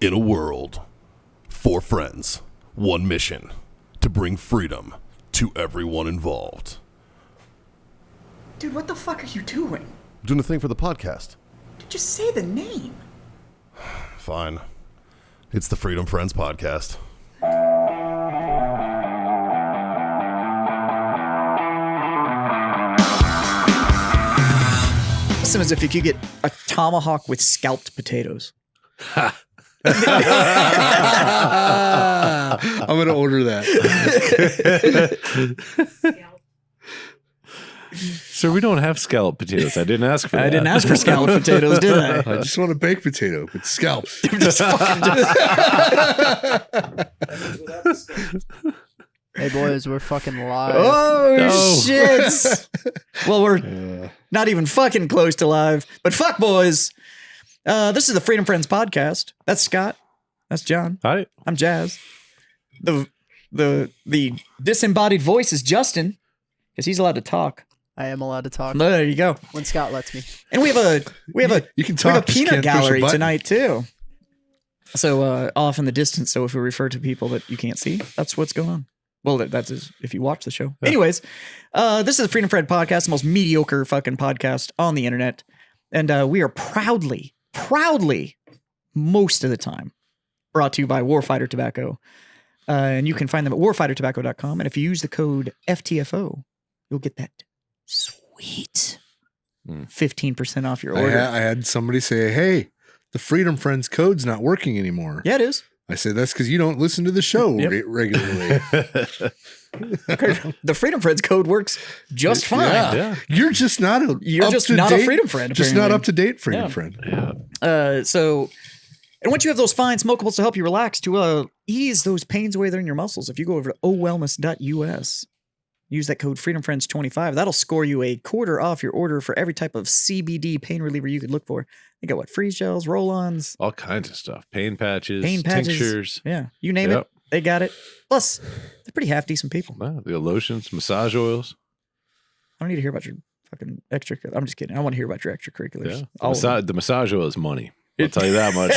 In a world, 4 friends, 1 mission, to bring freedom to everyone involved. Dude, what the fuck are you doing? I'm doing a thing for the podcast. Dude, just say the name. Fine. It's the Freedom Friends Podcast. Listen, as if you could get a tomahawk with scalped potatoes. I'm going to order that. Sir, we don't have scalloped potatoes. I didn't ask for that. I didn't ask for scalloped potatoes, did I? I just want a baked potato with scalps. Hey boys, we're fucking live. Oh, shit. Well, we're not even fucking close to live, but fuck boys. This is the Freedom Friends Podcast. That's Scott. That's John. Hi. I'm Jazz. The disembodied voice is Justin, because he's allowed to talk. I am allowed to talk No, there you go. when Scott lets me. And we have a You can we have talk, a just peanut can't push a gallery button. tonight too. So off in the distance. So if we refer to people that you can't see, that's what's going on. Well, that's if you watch the show. Yeah. Anyways, this is the Freedom Friend Podcast, the most mediocre fucking podcast on the internet, and we are proudly, most of the time, brought to you by Warfighter Tobacco, and you can find them at warfightertobacco.com. And if you use the code FTFO, you'll get that sweet 15% off your order. I had somebody say, "Hey, the Freedom Friends code's not working anymore." Yeah, it is. I said, "That's because you don't listen to the show regularly." The Freedom Friends code works just fine. Yeah. You're just not a Freedom Friend. Just not apparently. up to date Freedom Yeah. Friend. So, and once you have those fine smokables to help you relax, to ease those pains away there in your muscles, if you go over to owellness.us, use that code FreedomFriends25, that'll score you a quarter off your order for every type of CBD pain reliever you could look for. They got freeze gels, roll-ons, All kinds of stuff. Pain patches, tinctures. tinctures. Yeah, you name it, they got it. Plus, they're pretty half decent people. Wow, the lotions, massage oils. I don't need to hear about your fucking extra. I'm just kidding. I want to hear about your extracurriculars. Yeah. All of them. The massage oil is money. I'll tell you that much.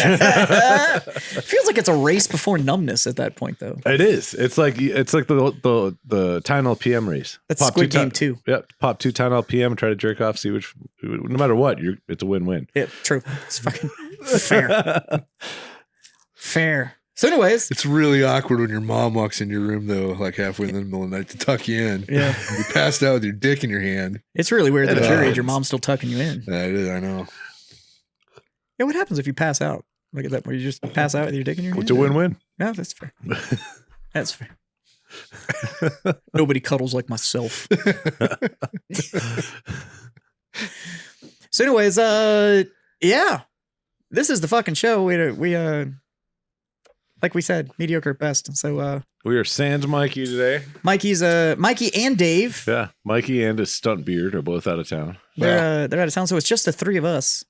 Feels like it's a race before numbness at that point, though. It is. It's like the Tylenol PM race. That's Squid Game too. Yep. Pop 2 Tylenol PM, try to jerk off, see which. No matter what, it's a win-win. Yeah, true. It's fucking fair. Fair. So, anyways, It's really awkward when your mom walks in your room, though, like halfway in the middle of the night to tuck you in. Yeah. You passed out with your dick in your hand. it's really weird that It at your age, is. your mom's still tucking you in. Yeah, it is, I know. Yeah, what happens if you pass out? Like at that, where you just pass out with your dick in your hand? It's a win-win. Yeah, that's fair. That's fair. Nobody cuddles like myself. So, anyways, yeah, this is the fucking show. We like we said, mediocre at best. So, We are sans Mikey today. Mikey and Dave. Yeah. Mikey and his stunt beard are both out of town. They're out of town, so it's just the 3 of us.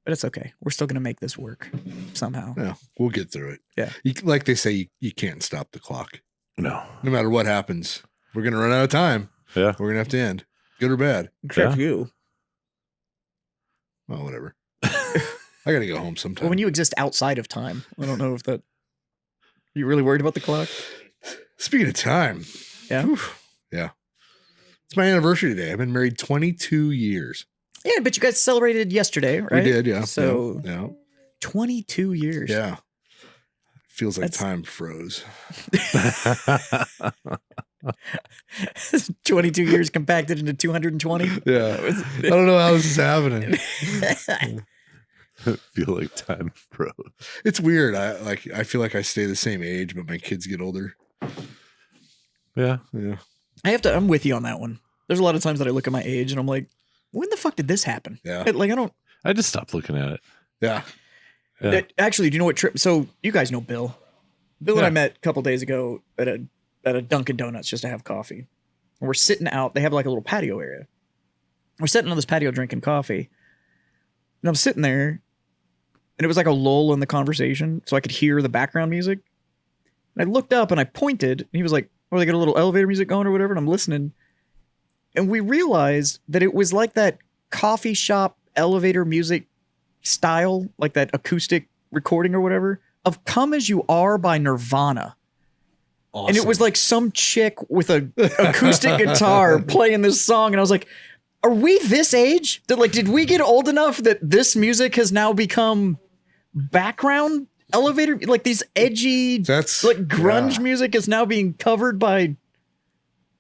But it's okay. We're still gonna make this work somehow. Yeah, we'll get through it. Yeah. Like they say, you can't stop the clock. No. No matter what happens, we're going to run out of time. Yeah. We're going to have to end. Good or bad. Except you. Well, whatever. I got to go home sometime. Well, when you exist outside of time, I don't know if that. You really worried about the clock? Speaking of time. Yeah. Whew, yeah. It's my anniversary today. I've been married 22 years. Yeah, but you guys celebrated yesterday, right? We did, yeah. So yeah. 22 years. Yeah. Feels like That's- time froze. 22 years compacted into 220. Yeah. I don't know how this is happening. Feel like time froze. It's weird. I feel like I stay the same age, but my kids get older. Yeah. Yeah. I'm with you on that one. There's a lot of times that I look at my age and I'm like, when the fuck did this happen? Yeah. Like, I just stopped looking at it. Yeah. Yeah. Actually, do you know what trip? So you guys know Bill. Bill and Yeah. I met a couple days ago at a Dunkin' Donuts just to have coffee. And we're sitting out. They have like a little patio area. We're sitting on this patio drinking coffee. And I'm sitting there, and it was like a lull in the conversation, so I could hear the background music. And I looked up and I pointed, and he was like, "Oh, they got a little elevator music going or whatever." And I'm listening, and we realized that it was like that coffee shop elevator music style, like that acoustic recording or whatever, of Come As You Are by Nirvana. Awesome. And it was like some chick with a acoustic guitar playing this song. And I was like, are we this age? Did we get old enough that this music has now become background elevator? Like these edgy, grunge music is now being covered by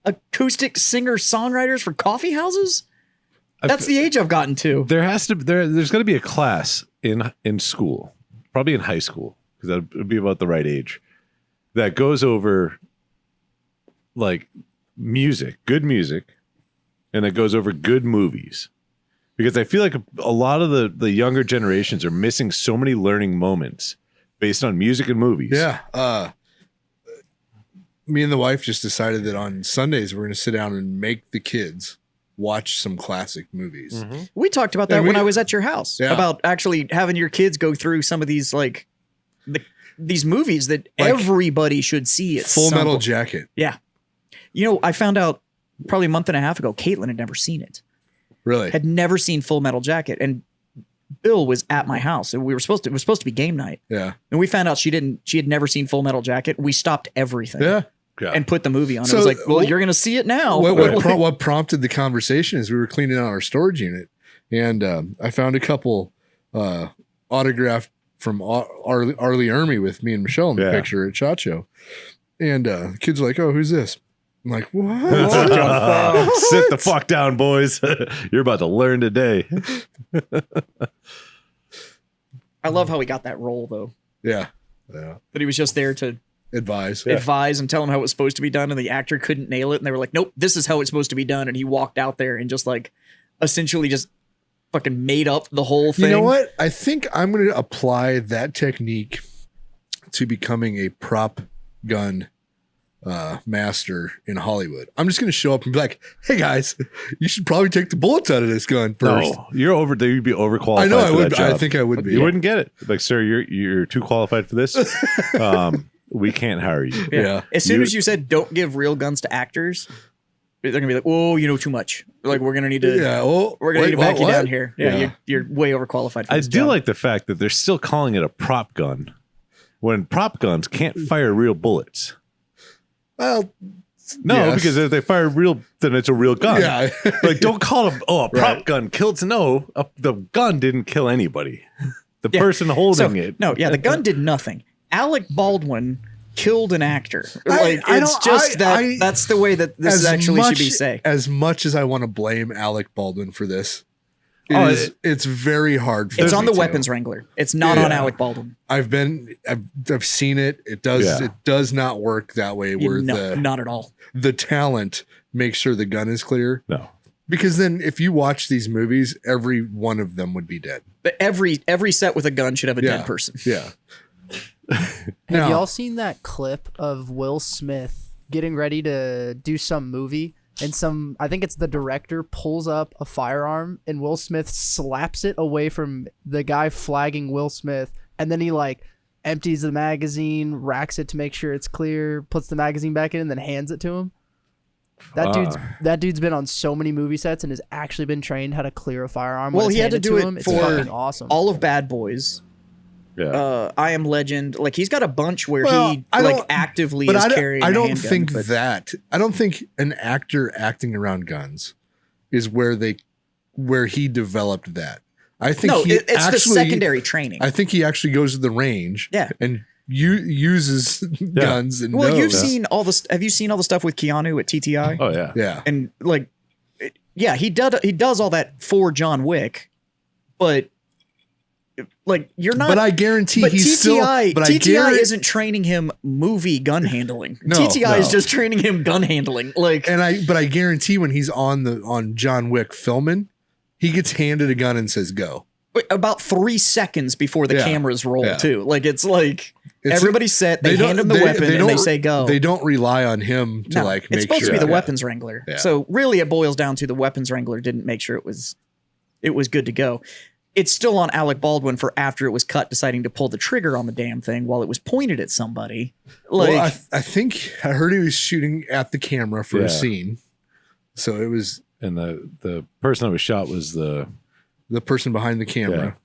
acoustic singer-songwriters for coffee houses? That's the age I've gotten to. There's going to be a class in school, probably in high school, because that would be about the right age, that goes over like good music, and it goes over good movies. Because I feel like a lot of the younger generations are missing so many learning moments based on music and movies. Yeah. Me and the wife just decided that on Sundays we're going to sit down and make the kids watch some classic movies. Mm-hmm. We talked about that when I was at your house, about actually having your kids go through some of these these movies that everybody should see. Full Metal Jacket. Yeah. I found out probably a month and a half ago, Caitlin had never seen it. Really? Had never seen Full Metal Jacket. And Bill was at my house and it was supposed to be game night. Yeah. And we found out she had never seen Full Metal Jacket. We stopped everything. Yeah. And put the movie on. So, it was like, well, you're going to see it now. What prompted the conversation is we were cleaning out our storage unit, and I found a couple autographed from Arlie Ermy with me and Michelle in the picture at SHOT Show. And the kids were like, oh, who's this? I'm like, what? Sit the fuck down, boys. You're about to learn today. I love how he got that role, though. Yeah. Yeah. But he was just there to advise and tell him how it was supposed to be done, and the actor couldn't nail it, and they were like, nope, this is how it's supposed to be done, and he walked out there and just essentially just fucking made up the whole thing. You know what? I think I'm going to apply that technique to becoming a prop gun master in Hollywood. I'm just going to show up and be like, hey guys, you should probably take the bullets out of this gun first. No, you'd be overqualified. I know I for would. that job. I think I would be. You wouldn't get it. Like, sir, you're too qualified for this. We can't hire you. Yeah. As soon as you said don't give real guns to actors, they're gonna be like, "Oh, you know too much. Like we're gonna need to. Yeah. Well, we're gonna need to back you down here. Yeah, you're way overqualified for I this do job." like the fact that they're still calling it a prop gun when prop guns can't fire real bullets. Well, no, yes. because if they fire real, then it's a real gun. Yeah. Like, don't call them. Oh, a prop gun killed. No, the gun didn't kill anybody. The person holding it. No, the gun did nothing. Alec Baldwin killed an actor. That's the way that this actually should be said. As much as I want to blame Alec Baldwin for this, it's very hard for it's me on the to. Weapons Wrangler. It's not on Alec Baldwin. I've seen it. It does not work that way where not at all. The talent makes sure the gun is clear. No. Because then if you watch these movies, every one of them would be dead. But every set with a gun should have a dead person. Yeah. Have y'all seen that clip of Will Smith getting ready to do some movie and I think it's the director pulls up a firearm and Will Smith slaps it away from the guy flagging Will Smith, and then he empties the magazine, racks it to make sure it's clear, puts the magazine back in, and then hands it to him? That dude's been on so many movie sets and has actually been trained how to clear a firearm. Well, he had to do it It's for fucking awesome. all of Bad Boys. Yeah. I Am Legend. Like he's got a bunch where he actively is carrying. I don't think an actor acting around guns is where he developed that. I think it's the secondary training. I think he actually goes to the range. Yeah. And uses guns and knows. You've seen all this. Have you seen all the stuff with Keanu at TTI? Oh yeah. Yeah. And he does all that for John Wick, but you're not. But I guarantee he's TTI, still. TTI isn't training him movie gun handling. TTI is just training him gun handling. But I guarantee when he's on John Wick filming, he gets handed a gun and says go. About 3 seconds before the cameras roll too. Everybody's set. They hand him the weapon and they say go. They don't rely on him to make sure. It's supposed to be the weapons wrangler. Yeah. So really, it boils down to the weapons wrangler didn't make sure it was good to go. It's still on Alec Baldwin for after it was cut, deciding to pull the trigger on the damn thing while it was pointed at somebody. I think I heard he was shooting at the camera for a scene, so it was. And the person that was shot was the person behind the camera.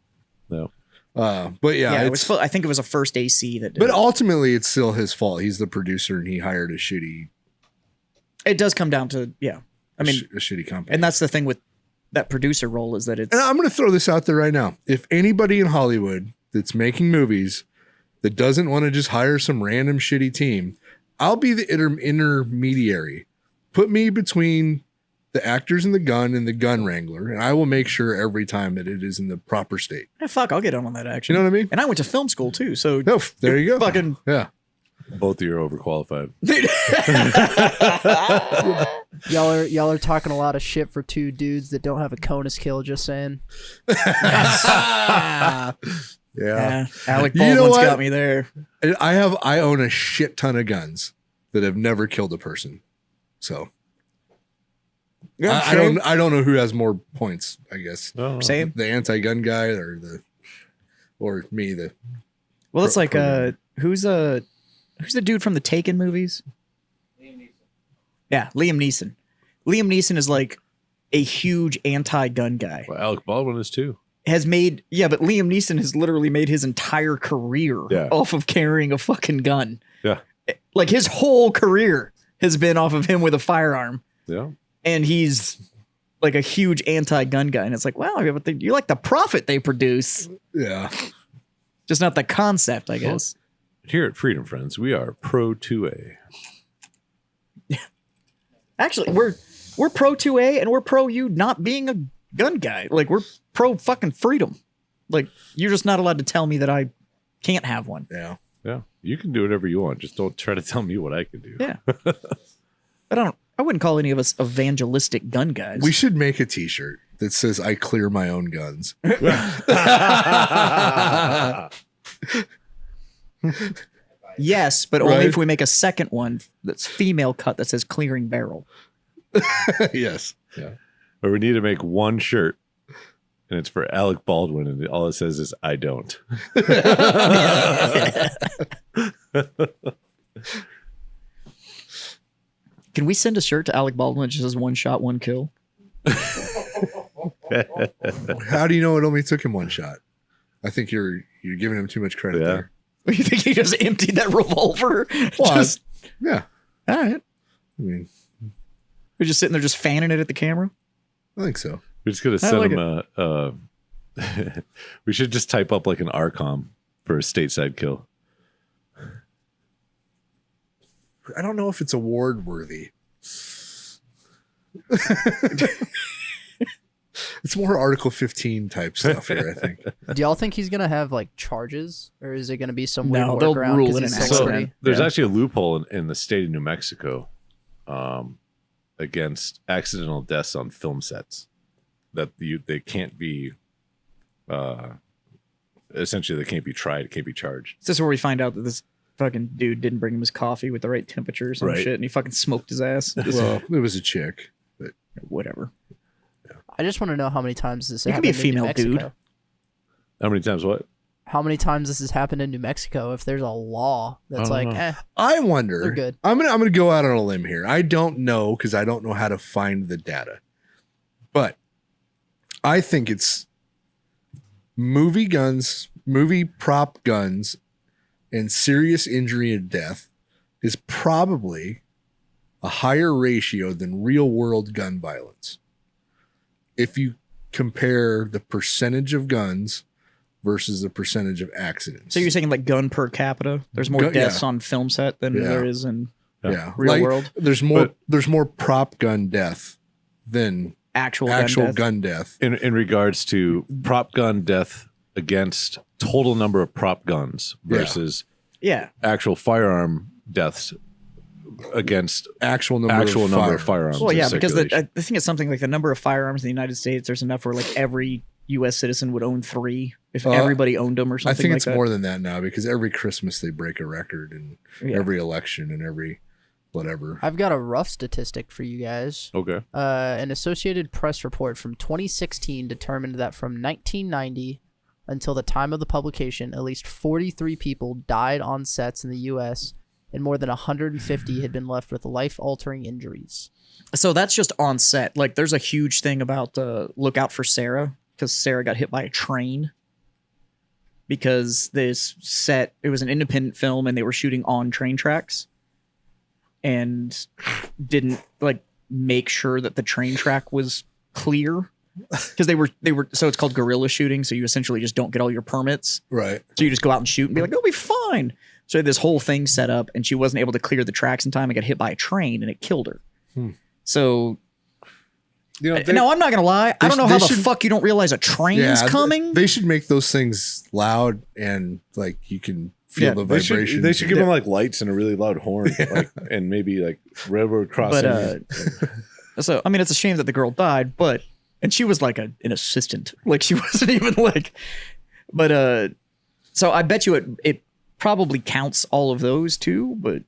Yeah. No. But yeah, it was. I think it was a first AC that did but it. ultimately it's still his fault. He's the producer and he hired a shitty. It does come down to I mean, a shitty company. and that's the thing with that producer role is that it's. And I'm going to throw this out there right now. If anybody in Hollywood that's making movies that doesn't want to just hire some random shitty team, I'll be the intermediary. Put me between the actors and the gun wrangler, and I will make sure every time that it is in the proper state. Fuck, I'll get on that action. You know what I mean? And I went to film school too, so No, there you go. fucking Yeah. Both of you are overqualified. Y'all are talking a lot of shit for two dudes that don't have a conus kill. Just saying. Yeah. Alec You know Baldwin's what? got me there. And I own a shit ton of guns that have never killed a person. So I don't know who has more points, I guess. Oh. Same. The anti-gun guy or me. Well, it's like program. who's the dude from the Taken movies? Liam Neeson. Yeah, Liam Neeson. Liam Neeson is like a huge anti-gun guy. Well, Alec Baldwin is too. But Liam Neeson has literally made his entire career off of carrying a fucking gun. Yeah. Like his whole career has been off of him with a firearm. Yeah. And he's like a huge anti-gun guy. And it's like, wow, but you like the profit they produce. Yeah. Just not the concept, I guess. Here at Freedom Friends, we are pro 2A. Actually, we're pro 2A and we're pro you not being a gun guy. Like we're pro fucking freedom. Like you're just not allowed to tell me that I can't have one. Yeah. Yeah. You can do whatever you want. Just don't try to tell me what I can do. Yeah. I wouldn't call any of us evangelistic gun guys. We should make a t-shirt that says I clear my own guns. Yes, but only Right? if we make a second one that's female cut that says clearing barrel. Yes. Yeah. Or we need to make one shirt and it's for Alec Baldwin and all it says is I don't. Can we send a shirt to Alec Baldwin that just says one shot, one kill? How do you know it only took him one shot? I think you're giving him too much credit Yeah. there. You think he just emptied that revolver? Well, Just- Yeah. all right. I mean, We're just sitting there just fanning it at the camera. I think so. We're just gonna I send like him we should just type up like an RCOM for a stateside kill. I don't know if it's award worthy. It's more Article 15 type stuff here, I think. Do y'all think he's gonna have like charges, or is it gonna be some No, weird they'll workaround? rule 'cause it he's an a accident. celebrity? There's Yeah. actually a loophole in the state of New Mexico against accidental deaths on film sets that they can't be essentially they can't be tried, can't be charged. Is this where we find out that this fucking dude didn't bring him his coffee with the right temperature or some Right. shit and he fucking smoked his ass? Well, it was a chick. But Whatever. I just want to know how many times this You can happened be a in New female Mexico. dude. How many times what? How many times this has happened in New Mexico? If there's a law that's I don't like, know. I wonder. They're good. I'm gonna go out on a limb here. I don't know because I don't know how to find the data, but I think it's movie prop guns, and serious injury and death is probably a higher ratio than real world gun violence. If you compare the percentage of guns versus the percentage of accidents. So you're saying like gun per capita? There's more Gun- deaths yeah. on film set than Yeah. there is in yeah, real world? There's more prop gun death than actual actual gun death. gun death. In regards to prop gun death against total number of prop guns versus Yeah. actual firearm deaths against Actual number number of of firearms. Well, in yeah, because circulation. I think it's something like the number of firearms in the United States, there's enough where like every U.S. citizen would own 3 if everybody owned them or I something think like it's that. more than that now because every Christmas they break a record and Yeah. every election and every whatever. I've got a rough statistic for you guys. Okay. An Associated Press report from 2016 determined that from 1990 until the time of the publication, at least 43 people died on sets in the U.S., and more than 150 had been left with life-altering injuries. So that's just on set. Like there's a huge thing about look out for Sarah because Sarah got hit by a train. because this set, it was an independent film and they were shooting on train tracks and didn't like make sure that the train track was clear because they were so it's called guerrilla shooting, so you essentially just don't get all your permits, Right. so you just go out and shoot and be like, it'll be fine. So this whole thing set up and she wasn't able to clear the tracks in time and got hit by a train and it killed her. So now I'm not gonna lie, I don't know how the fuck you don't realize a train's coming. They should make those things loud and like you can feel the vibration. They should give them like lights and a really loud horn, like, and maybe like railroad crossing. So I mean, it's a shame that the girl died, and she was like an assistant, like she wasn't even like. But so I bet you it probably counts all of those too. But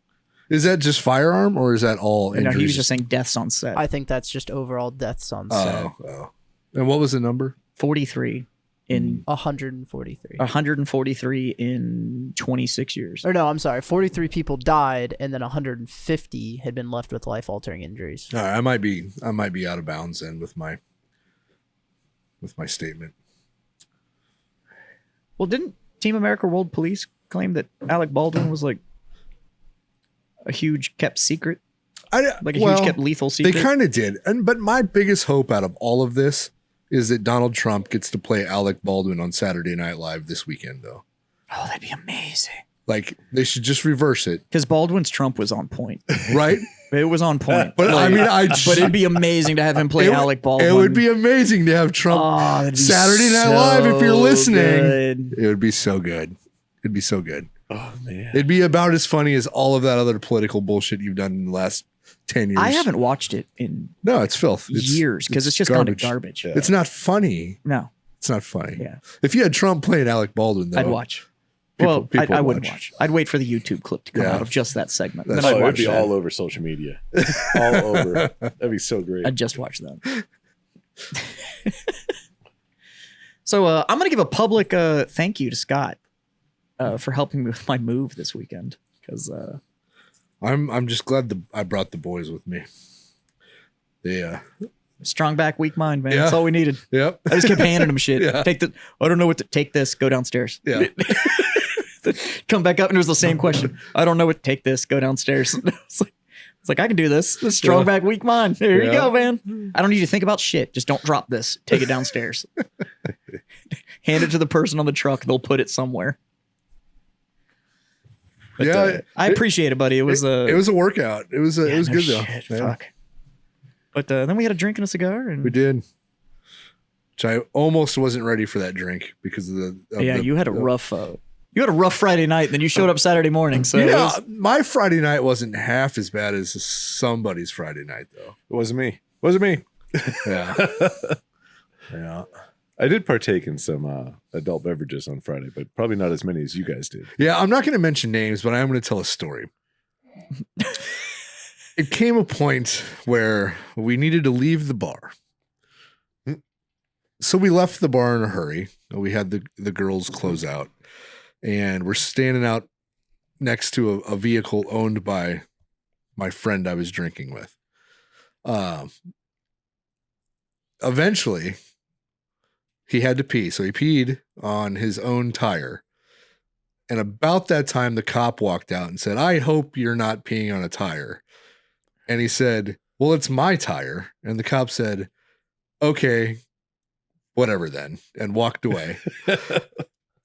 is that just firearm or is that all injuries? No, he was just saying deaths on set. I think that's just overall deaths on set. Oh. And what was the number? 43 in 143. 143 in 26 years. Or no, I'm sorry. 43 people died, and then 150 had been left with life-altering injuries. All right, I might be out of bounds then with my statement. Well, didn't Team America World Police claim that Alec Baldwin was like a huge kept secret? Huge kept lethal secret? They kind of did. But my biggest hope out of all of this is that Donald Trump gets to play Alec Baldwin on Saturday Night Live this weekend, though. Oh, that'd be amazing. Like, they should just reverse it. Because Baldwin's Trump was on point. Right? It was on point. But like, but it'd be amazing to have him play Alec Baldwin. It would be amazing to have Trump Saturday Night Live if you're listening. Good. It would be so good. It'd be so good. Oh, man. It'd be about as funny as all of that other political bullshit you've done in the last 10 years. I haven't watched it in it's filth. Years because it's just kind of garbage. Yeah. It's not funny. No. It's not funny. Yeah. If you had Trump playing Alec Baldwin, though, I'd watch. People I wouldn't watch. I'd wait for the YouTube clip to come out of just that segment. Then I'd it'd watch be that. all over social media. All over. That'd be so great. I'd just watch that. So I'm going to give a public thank you to Scott for helping me with my move this weekend. Because I'm just glad I brought the boys with me. Yeah. Strong back, weak mind, man. Yeah. That's all we needed. Yep. I just kept handing him shit. Yeah. I don't know what to take this, go downstairs. Yeah. Come back up and it was the same question. I don't know what to take this, go downstairs. It's like I can do this. This strong back, weak mind. There you go, man. I don't need you to think about shit. Just don't drop this. Take it downstairs. Hand it to the person on the truck. They'll put it somewhere. But, I appreciate it, buddy. It was a workout. It was good though. Fuck. But then we had a drink and a cigar, and we did. Which I almost wasn't ready for that drink because of you had a rough. You had a rough Friday night, then you showed up Saturday morning. So my Friday night wasn't half as bad as somebody's Friday night, though. It wasn't me. Wasn't me. Yeah. Yeah. I did partake in some adult beverages on Friday, but probably not as many as you guys did. Yeah, I'm not going to mention names, but I am going to tell a story. It came a point where we needed to leave the bar. So we left the bar in a hurry. We had the girls close out. And we're standing out next to a vehicle owned by my friend I was drinking with. Eventually, he had to pee. So he peed on his own tire. And about that time, the cop walked out and said, "I hope you're not peeing on a tire." And he said, "Well, it's my tire." And the cop said, "Okay, whatever then," and walked away.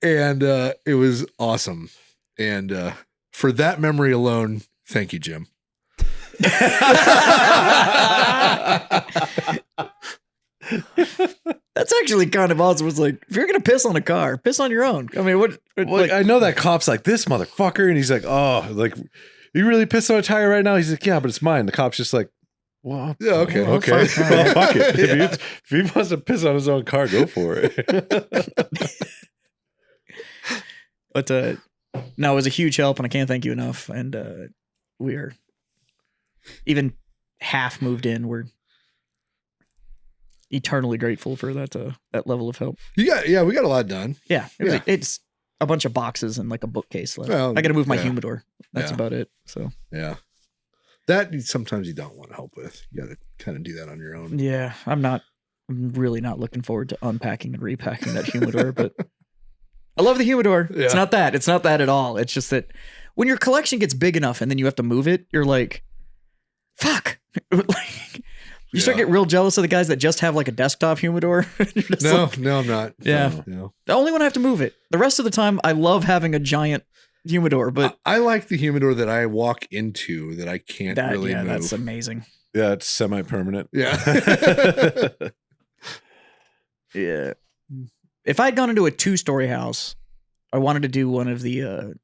And it was awesome. And for that memory alone, thank you, Jim. That's actually kind of awesome. It's like, if you're going to piss on a car, piss on your own. I mean, Well, I know that cop's like, "This motherfucker." And he's like, "Oh, like, you really pissed on a tire right now?" He's like, "Yeah, but it's mine." The cop's just like, "Well, yeah, okay. Okay. Well, fuck it. Yeah. If he wants to piss on his own car, go for it." But no, it was a huge help, and I can't thank you enough. And we are even half moved in. We're eternally grateful for that level of help. We got a lot done. Yeah, it's a bunch of boxes and like a bookcase left. Well, I got to move my humidor. That's about it. So yeah, that sometimes you don't want to help with. You got to kind of do that on your own. Yeah, I'm really not looking forward to unpacking and repacking that humidor, but I love the humidor. Yeah. It's not that. It's not that at all. It's just that when your collection gets big enough and then you have to move it, you're like, fuck. Like, you start getting real jealous of the guys that just have like a desktop humidor. No, like, no, I'm not. Yeah. No. the only one I have to move it. The rest of the time, I love having a giant humidor, but I like the humidor that I walk into that I can't really move. that's amazing. Yeah, it's semi-permanent. Yeah. Yeah. If I'd gone into a 2-story house, I wanted to do one of the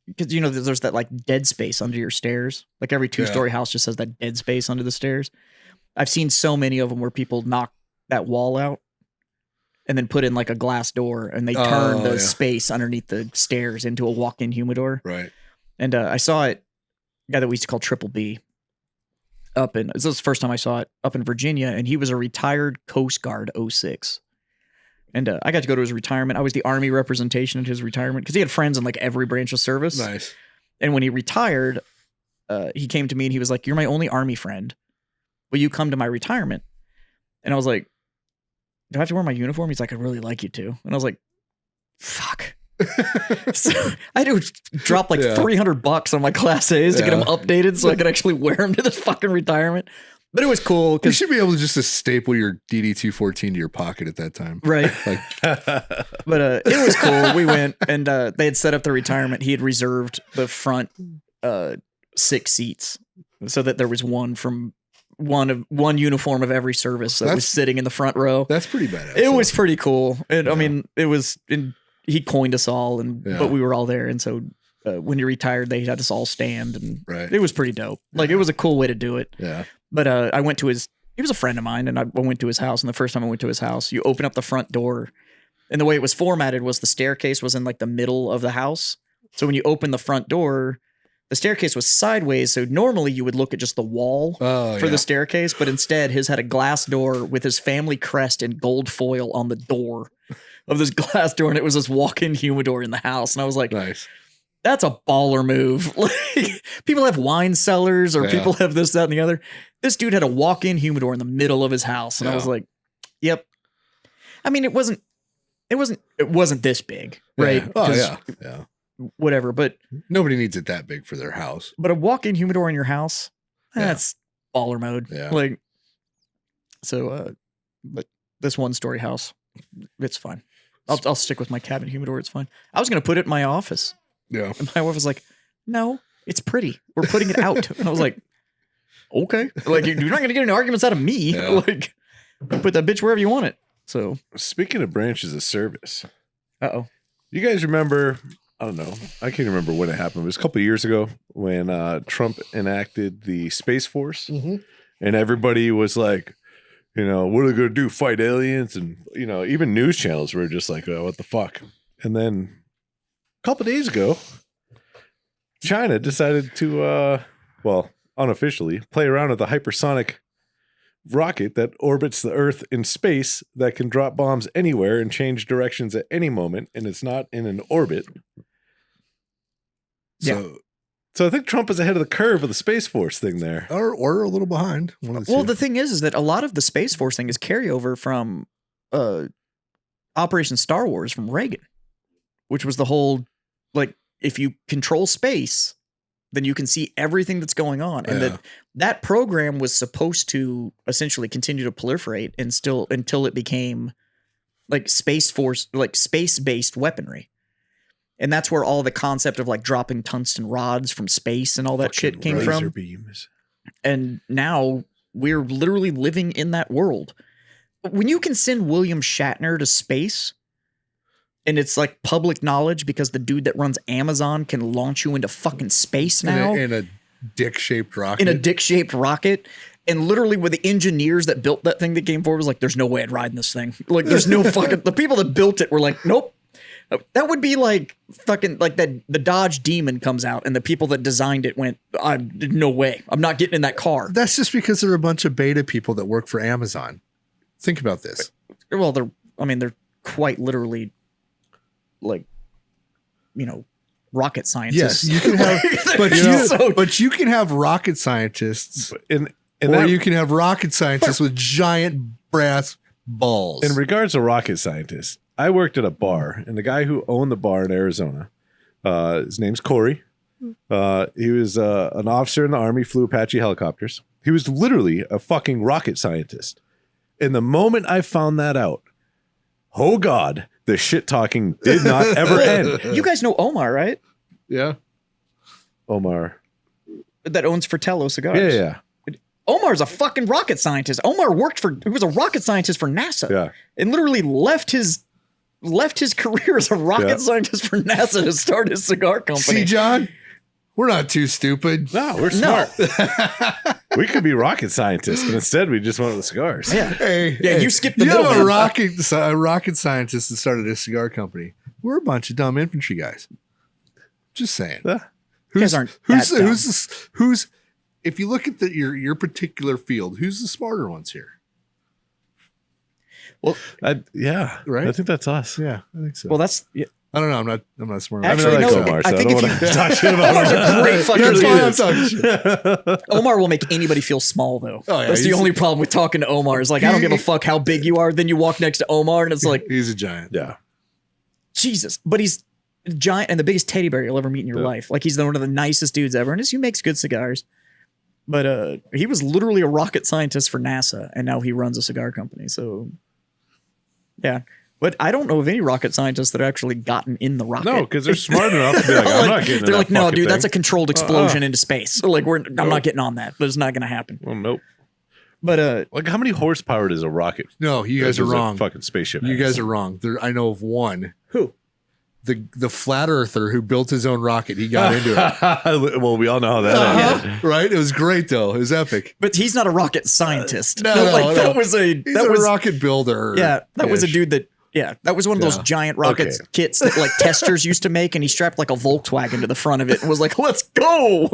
because there's that like dead space under your stairs. Like every 2-story house just has that dead space under the stairs. I've seen so many of them where people knock that wall out and then put in like a glass door and they turn the space underneath the stairs into a walk-in humidor. Right. And I saw it, a guy that we used to call Triple B, this was the first time I saw it, up in Virginia, and he was a retired Coast Guard 06. And I got to go to his retirement. I was the Army representation at his retirement because he had friends in like every branch of service. Nice. And when he retired, he came to me and he was like, "You're my only Army friend. Will you come to my retirement?" And I was like, "Do I have to wear my uniform?" He's like, "I'd really like you to." And I was like, "Fuck." So I had to drop like $300 on my Class A's to get them updated so I could actually wear them to this fucking retirement. But it was cool. You should be able to just to staple your DD-214 to your pocket at that time. Right. Like, but it was cool. We went and they had set up the retirement. He had reserved the front 6 seats so that there was one uniform of every service that was sitting in the front row. That's pretty badass. It was pretty cool. And I mean, it was he coined us all but we were all there. And so when he retired, they had us all stand and it was pretty dope. Like it was a cool way to do it. Yeah. But I went to he was a friend of mine, and I went to his house. And the first time I went to his house, you open up the front door, and the way it was formatted was the staircase was in like the middle of the house. So when you open the front door, the staircase was sideways. So normally you would look at just the wall for the staircase, but instead his had a glass door with his family crest and gold foil on the door of this glass door, and it was this walk-in humidor in the house. And I was like, nice. That's a baller move. Like, people have wine cellars or people have this, that, and the other. This dude had a walk-in humidor in the middle of his house. And I was like, yep. I mean, it wasn't this big, right? Oh, yeah. Whatever. But nobody needs it that big for their house. But a walk-in humidor in your house, that's baller mode. Yeah. Like, so, but this 1-story house, it's fine. I'll stick with my cabinet humidor. It's fine. I was going to put it in my office. Yeah. And my wife was like, "No, it's pretty. We're putting it out." And I was like, "Okay." Like, you're not going to get any arguments out of me. Yeah. Like, put that bitch wherever you want it. So, speaking of branches of service, you guys remember? I don't know. I can't remember when it happened. It was a couple of years ago when Trump enacted the Space Force, and everybody was like, what are they going to do? Fight aliens? And even news channels were just like, "Oh, what the fuck?" And then a couple of days ago, China decided to, unofficially, play around with a hypersonic rocket that orbits the Earth in space that can drop bombs anywhere and change directions at any moment, and it's not in an orbit. So I think Trump is ahead of the curve with the Space Force thing there. Or a little behind. The thing is that a lot of the Space Force thing is carryover from Operation Star Wars from Reagan, which was the whole, like, if you control space, then you can see everything that's going on. And that program was supposed to essentially continue to proliferate and still until it became like Space Force, like space-based weaponry. And that's where all the concept of like dropping tungsten rods from space and all that shit came from. Beams. And now we're literally living in that world. When you can send William Shatner to space, and it's like public knowledge because the dude that runs Amazon can launch you into fucking space now. In a dick-shaped rocket. In a dick-shaped rocket. And literally with the engineers that built that thing that came forward was like, there's no way I'd ride in this thing. Like, there's no fucking... The people that built it were like, nope. That would be like fucking... Like that the Dodge Demon comes out and the people that designed it went, no way. I'm not getting in that car. That's just because there are a bunch of beta people that work for Amazon. Think about this. Well, they're quite literally... like, rocket scientists. Yes, you can have, but you can have rocket scientists, or you can have rocket scientists with giant brass balls. In regards to rocket scientists, I worked at a bar, and the guy who owned the bar in Arizona, his name's Corey. He was an officer in the Army, flew Apache helicopters. He was literally a fucking rocket scientist. And the moment I found that out, oh God, the shit talking did not ever end. You guys know Omar, right? Yeah. Omar. That owns Fratello cigars. Yeah. Omar's a fucking rocket scientist. Omar he was a rocket scientist for NASA. Yeah. And literally left his career as a rocket scientist for NASA to start his cigar company. See, John, we're not too stupid. No, we're smart. We could be rocket scientists, but instead we just went with the cigars. Yeah. Hey, you skipped the you middle. have a rocket scientist that started a cigar company. We're a bunch of dumb infantry guys. Just saying. Yeah. You guys aren't that dumb. Who's if you look at your particular field, who's the smarter ones here? Well, yeah, right. I think that's us. Yeah, I think so. well, that's I don't know. I'm not smart. Actually, I mean, I like no, Omar, so I I think don't if want you- to talk shit about Omar's Omar. a great fucking That's why I'm dude. talking shit. Omar will make anybody feel small, though. Oh, yeah, That's the he's- only problem with talking to Omar. Is like, I don't give a fuck how big you are. Then you walk next to Omar, and it's like, He's a giant. Yeah. Jesus. But he's giant and the biggest teddy bear you'll ever meet in your life. Like, he's one of the nicest dudes ever, and he makes good cigars. But he was literally a rocket scientist for NASA, and now he runs a cigar company. So, yeah. But I don't know of any rocket scientists that have actually gotten in the rocket. No, because they're smart enough to be like, I'm not getting in They're that like, no, fucking dude, that's a thing." controlled explosion into space. So, like, I'm not getting on that. But it's not going to happen. Well, nope. But Like, how many horsepower does a rocket? No, you guys are does a wrong. Fucking spaceship. You has? guys are wrong. I know of one. who? The flat earther who built his own rocket. He got into it. Well, we all know how that ended. Right? It was great though. It was epic. But he's not a rocket scientist. No, that was a He's that a was rocket builder. yeah, that was a dude that that was one of those Yeah. giant rocket Okay. kits that like testers used to make, and he strapped like a Volkswagen to the front of it and was like, "Let's go."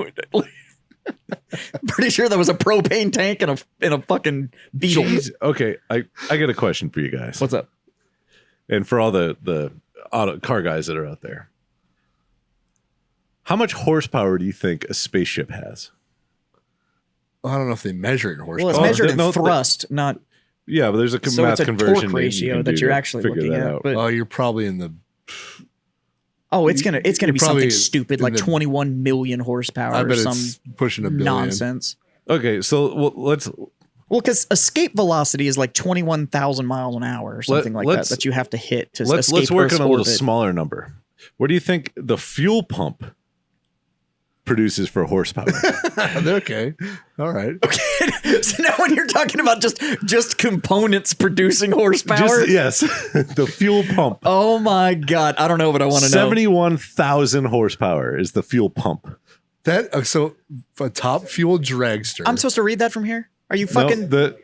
Pretty sure that was a propane tank and a fucking Beetle. Jeez. Okay, I got a question for you guys. What's up? And for all the car guys that are out there. How much horsepower do you think a spaceship has? I don't know if they measure it in horsepower. Well, it's measured in no, thrust, not Yeah, but there's a so math it's a conversion torque ratio can that do you're to actually figure looking that at. out. But You're probably in the. it's gonna be probably something stupid in like the- 21 million horsepower I or bet some it's pushing a billion. nonsense. Okay, so let's Well, because escape velocity is like 21,000 miles an hour or something like that you have to hit to escape let's work Earth's on a little orbit. smaller number. What do you think the fuel pump produces for horsepower? Okay. All right. So now when you're talking about just components producing horsepower, Yes, the fuel pump. oh my God, I don't know what I want to know. 71,000 horsepower is the fuel pump. So a top fuel dragster. I'm supposed to read that from here? Are you fucking No,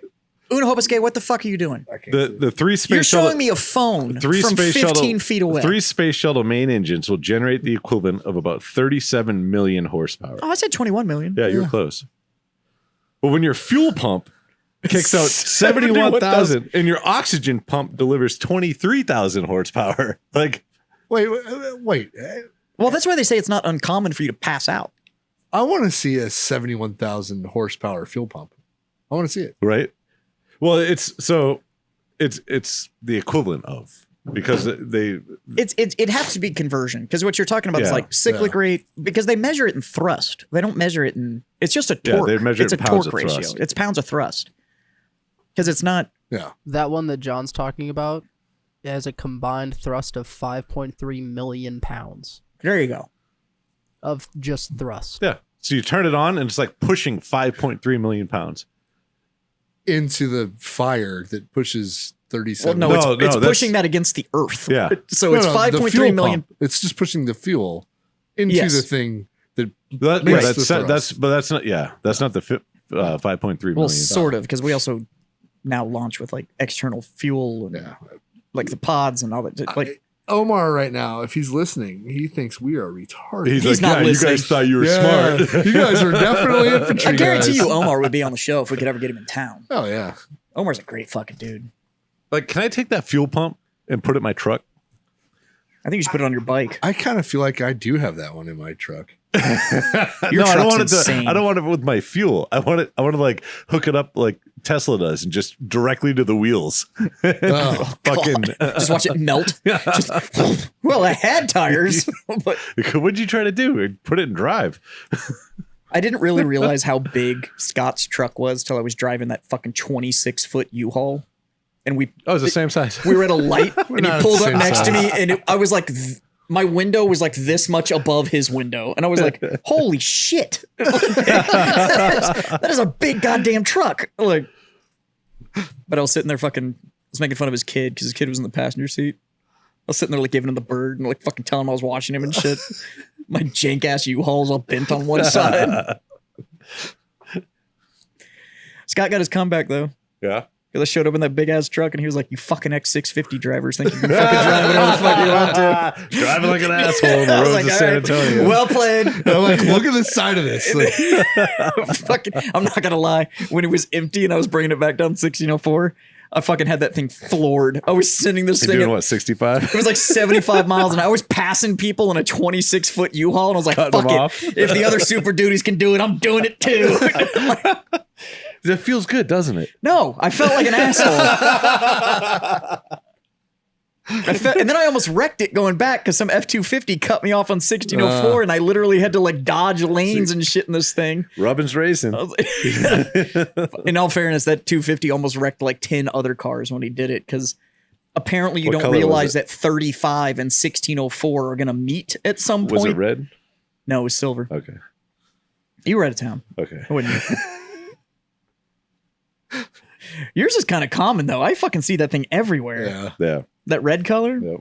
Uno Hobosque? What the fuck are you doing? the three space You're shuttle, showing me a phone three from space 15 shuttle, feet away. Three space shuttle main engines will generate the equivalent of about 37 million horsepower. Oh, I said 21 million. Yeah, you're close. But when your fuel pump kicks out 71,000 71,000 and your oxygen pump delivers 23,000 horsepower, like Wait. Well, that's why they say it's not uncommon for you to pass out. I want to see a 71,000 horsepower fuel pump. I want to see it. right? Well, it's the equivalent of, because It has to be conversion, because what you're talking about is Yeah, like cyclic rate, because they measure it in thrust. They don't measure it in. It's just a torque. they measure it's it a in pounds torque of ratio. thrust. It's pounds of thrust. Because it's not. Yeah. That one that John's talking about has a combined thrust of 5.3 million pounds There you go. of just thrust. yeah. So you turn it on and it's like pushing 5.3 million pounds. Into the fire that pushes Well, 37. no, No, it's that's- pushing that against the Earth. Yeah. So it's the 5.3 fuel million. pump. It's just pushing the fuel into Yes. the thing that. That, Makes yeah, the thrust. that's not 5.3 million. Well, sort of, because we also now launch with like external fuel and Yeah. like the pods and all that. Like Omar right now, if he's listening, he thinks we are retarded. He's He's like, not yeah, listening. you guys thought you were Yeah, smart. you guys are definitely infantry I guarantee guys. you, Omar would be on the show if we could ever get him in town. Oh yeah. Omar's a great fucking dude. Like, can I take that fuel pump and put it in my truck? I think you should put it on your bike. I kind of feel like I do have that one in my truck. Your No, I don't truck's want it to. insane. I don't want it with my fuel. I want to like hook it up like Tesla does and just directly to the wheels. Oh, Fucking. Just watch it melt. Just, well, I had tires, but What'd you try to do? Put it in drive. I didn't really realize how big Scott's truck was till I was driving that fucking 26-foot U-Haul. And we Oh, it's the same size. we were at a light and he not pulled the up same next to size. me and I was like, my window was like this much above his window. And I was like, holy shit. that is a big goddamn truck. Like, but I was sitting there I was making fun of his kid because his kid was in the passenger seat. I was sitting there like giving him the bird and like fucking telling him I was watching him and shit. My jank ass U-Haul's all bent on one side. Scott got his comeback though. Yeah. Because I showed up in that big ass truck and he was like, you fucking X650 drivers think you can fucking drive whatever the fuck you want to. Driving like an asshole on the I was roads like, of all San right, Antonio. well played. I'm like, look at the side of this. Like, Fucking, I'm not gonna lie. When it was empty and I was bringing it back down 1604, I fucking had that thing floored. I was sending this You thing. doing At, what, 65? it was like 75 miles, and I was passing people in a 26-foot U-Haul, and I was like, Cutting "Fuck them it! off. If the other super duties can do it, I'm doing it too." That feels good, doesn't it? No, I felt like an asshole. And then I almost wrecked it going back because some F-250 cut me off on 1604, and I literally had to like dodge lanes and shit in this thing. Robin's racing. I was like- in all fairness, that 250 almost wrecked like 10 other cars when he did it because apparently you What don't color was realize it? that 35 and 1604 are going to meet at some Was point. it red? No, it was silver. Okay. You were out of town. Okay. I wouldn't. Yours is kind of common though. I fucking see that thing everywhere. yeah. Yeah. That red color. Yep.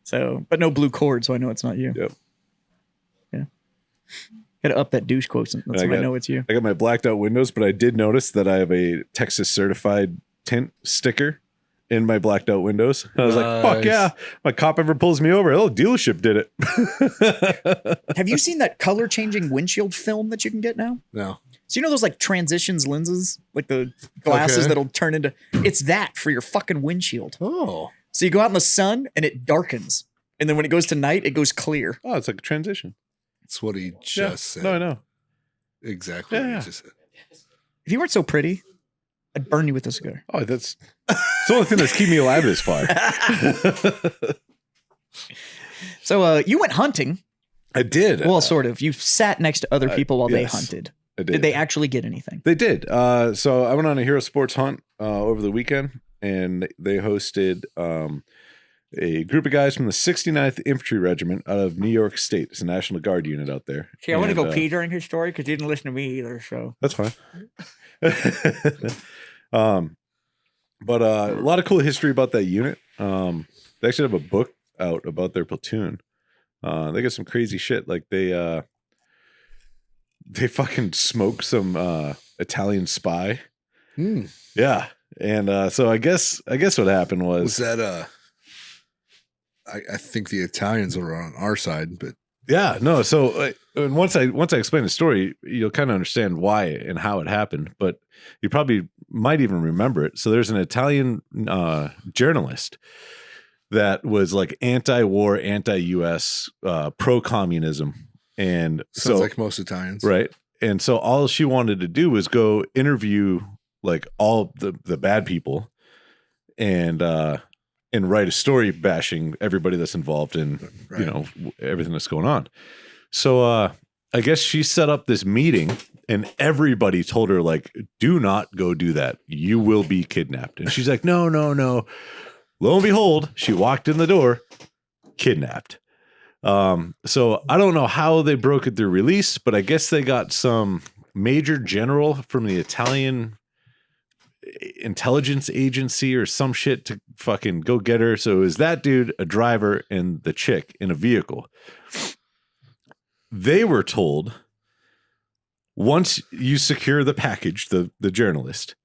So, but no blue cord, so I know it's not you. Yep. Yeah. Got to up that douche quotient. That's when I know it's you. I got my blacked out windows, but I did notice that I have a Texas certified tint sticker in my blacked out windows. I was like, fuck Nice. yeah. My cop ever pulls me over. Oh, dealership did it. Have you seen that color changing windshield film that you can get now? No. So you know those like transitions lenses, like the glasses Okay. that'll turn into. It's that for your fucking windshield. Oh. So you go out in the sun and it darkens, and then when it goes to night, it goes clear. Oh, it's like a transition. That's what he just Yeah. said. No, I know. Exactly Yeah, what yeah. he just said. If you weren't so pretty, I'd burn you with a cigar. Oh, that's it's the only thing that's keeping me alive this far. So you went hunting. I did. Well, sort of. You sat next to other people while they yes. hunted. I Did they actually get anything? They did. So I went on a Hero Sports hunt over the weekend, and they hosted a group of guys from the 69th Infantry Regiment out of New York State. It's a National Guard unit out there. See, I want to And, go pee during his story because he didn't listen to me either. So That's fine. But a lot of cool history about that unit. They actually have a book out about their platoon. They got some crazy shit. Like they fucking smoked some Italian spy. Hmm. Yeah. And so I guess what happened Was that I think the Italians were on our side, but yeah, no. So and once I explain the story, you'll kind of understand why and how it happened. But you probably might even remember it. So there's an Italian journalist that was like anti-war, anti-US, pro-communism, and sounds so like most Italians. right. And so all she wanted to do was go interview like all the bad people, and write a story bashing everybody that's involved in Right. everything that's going on. So I guess she set up this meeting, and everybody told her like, do not go do that. You will be kidnapped. And she's like, no. Lo and behold, she walked in the door, kidnapped. So I don't know how they brokered their release, but I guess they got some major general from the Italian intelligence agency or some shit to fucking go get her. So it was that dude, a driver, and the chick in a vehicle. They were told, once you secure the package, the journalist,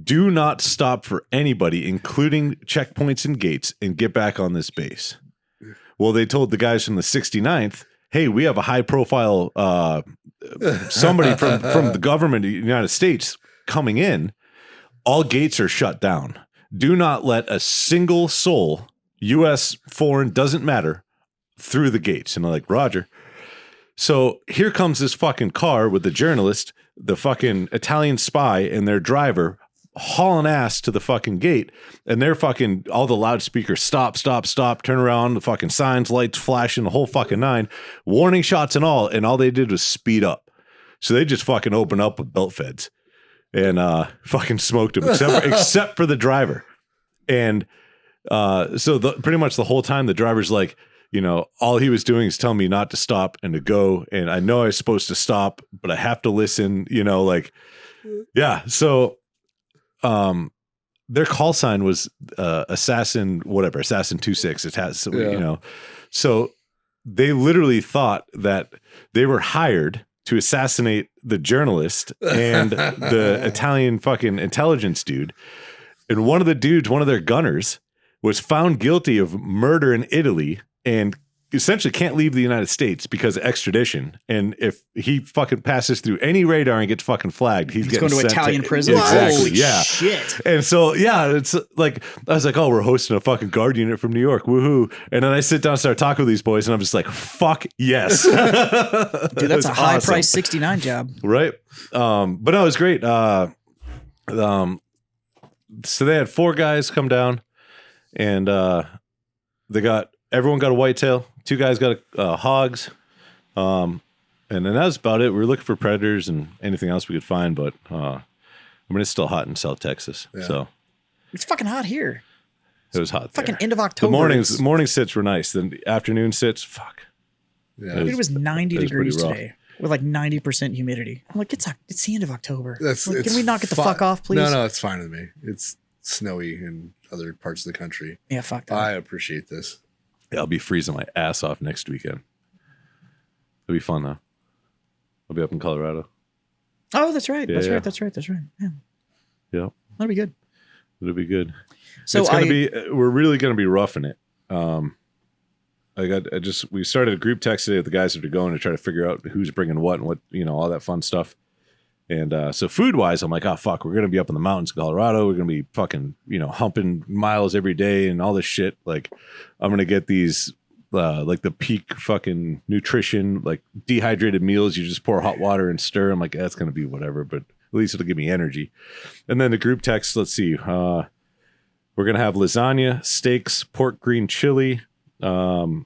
do not stop for anybody, including checkpoints and gates, and get back on this base. Well, they told the guys from the 69th, hey, we have a high profile somebody from the government of the United States coming in. All gates are shut down. Do not let a single soul, U.S., foreign, doesn't matter, through the gates. And they're like, Roger. So here comes this fucking car with the journalist, the fucking Italian spy, and their driver hauling ass to the fucking gate. And they're fucking, all the loudspeakers, stop, turn around, the fucking signs, lights flashing, the whole fucking nine, warning shots and all. And all they did was speed up. So they just fucking opened up with belt feds and fucking smoked him, except for the driver. And so pretty much the whole time, the driver's like, you know, all he was doing is telling me not to stop and to go. And I know I was supposed to stop, but I have to listen, you know, like, yeah. So their call sign was Assassin 26. It has, you know, so they literally thought that they were hired to assassinate the journalist and the Italian fucking intelligence dude. And one of their gunners was found guilty of murder in Italy and essentially can't leave the United States because of extradition. And if he fucking passes through any radar and gets fucking flagged, he's getting going to sent Italian prison. Exactly. Holy yeah. shit. And so, yeah, it's like, I was like, oh, we're hosting a fucking guard unit from New York. Woohoo. And then I sit down and start talking with these boys and I'm just like, fuck yes. Dude, that's a high price 69 job. Right. But no, it was great. So they had 4 guys come down and everyone got a whitetail. 2 guys got hogs. And then that was about it. We were looking for predators and anything else we could find, but I mean, it's still hot in South Texas. Yeah. So it's fucking hot here. It was hot. Fucking there. end of October. The morning sits were nice. Then the afternoon sits, fuck. Yeah. It was 90 degrees today with like 90% humidity. I'm like, it's the end of October. Like, can we not get the fuck off, please? No, it's fine with me. It's snowy in other parts of the country. Yeah, fuck that. I appreciate this. Yeah, I'll be freezing my ass off next weekend. It'll be fun though. I'll be up in Colorado. Oh, that's right. Yeah, that's yeah. right. That's right. That's right. Yeah. Yeah. That'll be good. It'll be good. So we're really gonna be roughing it. We started a group text today with the guys that are going to try to figure out who's bringing what and what, you know, all that fun stuff. And so food wise, I'm like, oh fuck, we're gonna be up in the mountains of Colorado. We're gonna be fucking, you know, humping miles every day and all this shit. Like, I'm gonna get these like the peak fucking nutrition, like dehydrated meals. You just pour hot water and stir. I'm like, that's gonna be whatever, but at least it'll give me energy. And then the group text, let's see, we're gonna have lasagna, steaks, pork green chili, twice